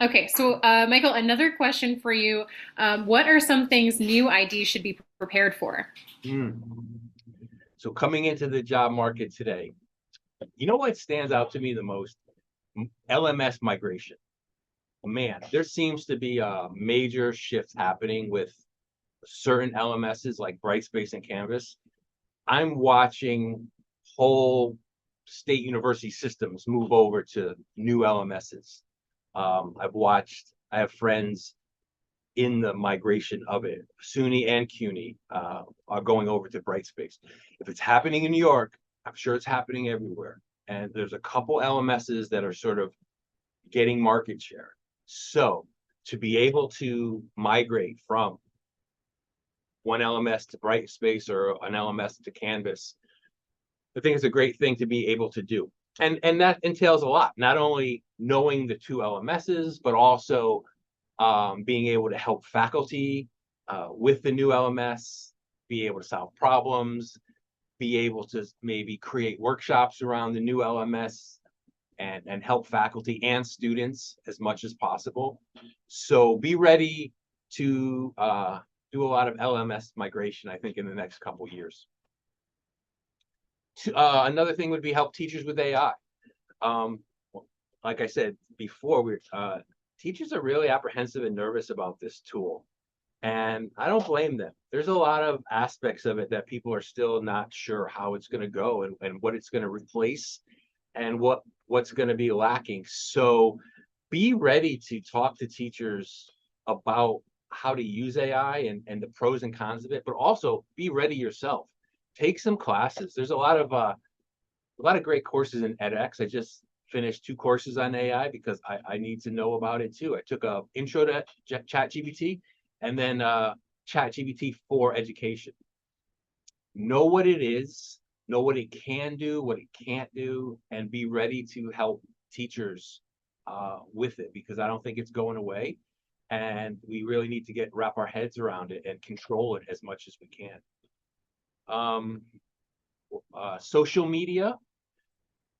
Okay, so Michael, another question for you. What are some things new IDs should be prepared for? Mm. So coming into the job market today, you know what stands out to me the most? LMS migration. Man, there seems to be a major shift happening with certain LMSs like Brightspace and Canvas. I'm watching whole state university systems move over to new LMSs. I have friends in the migration of it. SUNY and CUNY are going over to Brightspace. If it's happening in New York, I'm sure it's happening everywhere. And there's a couple LMSs that are sort of getting market share. So to be able to migrate from one LMS to Brightspace or an LMS to Canvas, I think it's a great thing to be able to do. And that entails a lot, not only knowing the two LMSs, but also being able to help faculty with the new LMS, be able to solve problems, be able to maybe create workshops around the new LMS and help faculty and students as much as possible. So be ready to do a lot of LMS migration, I think, in the next couple years. Another thing would be help teachers with AI. Um, like I said before, teachers are really apprehensive and nervous about this tool. And I don't blame them. There's a lot of aspects of it that people are still not sure how it's going to go and what it's going to replace and what's going to be lacking. So be ready to talk to teachers about how to use AI and the pros and cons of it, but also be ready yourself. Take some classes. There's a lot of great courses in edX. I just finished 2 courses on AI because I need to know about it too. I took a intro to chat GPT and then chat GPT for education. Know what it is, know what it can do, what it can't do, and be ready to help teachers with it because I don't think it's going away. And we really need to wrap our heads around it and control it as much as we can. Um, Social media,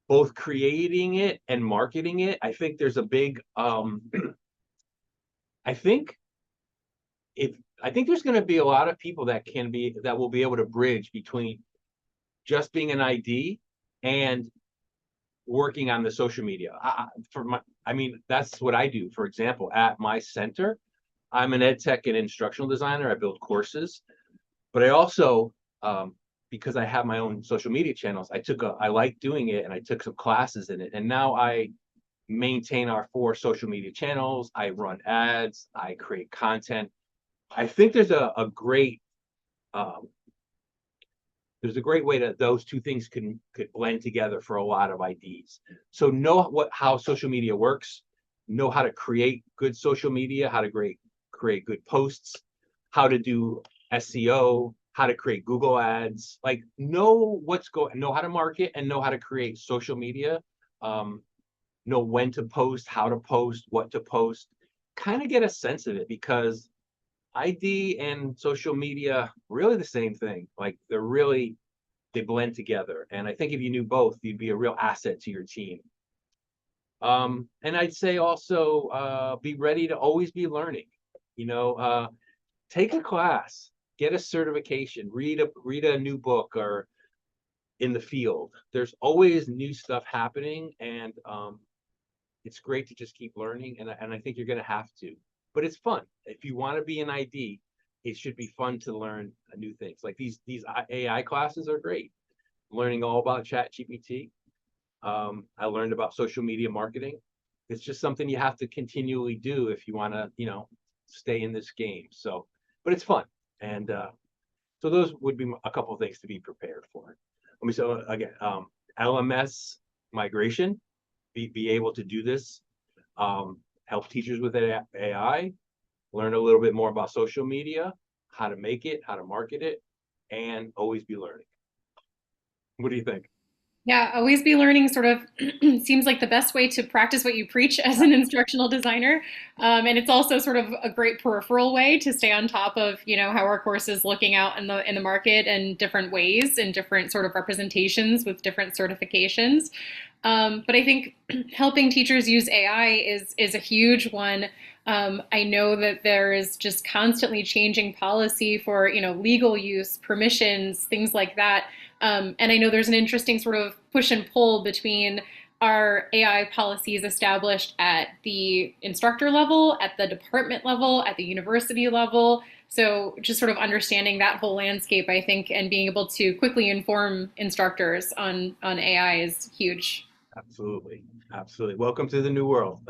both creating it and marketing it. I think there's a big I think if I think there's going to be a lot of people that will be able to bridge between just being an ID and working on the social media. I mean, that's what I do. For example, at my center, I'm an ed tech and instructional designer. I build courses, but I also, because I have my own social media channels, I like doing it and I took some classes in it. And now I maintain our 4 social media channels. I run ads, I create content. I think um, there's a great way that those two things could blend together for a lot of IDs. So know how social media works, know how to create good social media, how to create good posts, how to do SEO, how to create Google ads. Like know how to market and know how to create social media. Um, know when to post, how to post, what to post. Kind of get a sense of it because ID and social media really the same thing. Like they blend together. And I think if you knew both, you'd be a real asset to your team. And I'd say also be ready to always be learning. You know, take a class, get a certification, read a new book or in the field. There's always new stuff happening, and it's great to just keep learning. And I think you're going to have to, but it's fun. If you want to be an ID, it should be fun to learn new things. Like these AI classes are great. Learning all about Chat GPT. I learned about social media marketing. It's just something you have to continually do if you want to, stay in this game. So, but it's fun. And so those would be a couple of things to be prepared for. Let me so again, LMS migration, be able to do this, help teachers with AI, learn a little bit more about social media, how to make it, how to market it, and always be learning. What do you think? Yeah, always be learning sort of seems like the best way to practice what you preach as an instructional designer. And it's also sort of a great peripheral way to stay on top of, how our course is looking out in the market in different ways and different sort of representations with different certifications. But I think helping teachers use AI is a huge one. I know that there is just constantly changing policy for, legal use, permissions, things like that. And I know there's an interesting sort of push and pull between our AI policies established at the instructor level, at the department level, at the university level. So just sort of understanding that whole landscape, I think, and being able to quickly inform instructors on AI is huge. Absolutely. Absolutely. Welcome to the new world.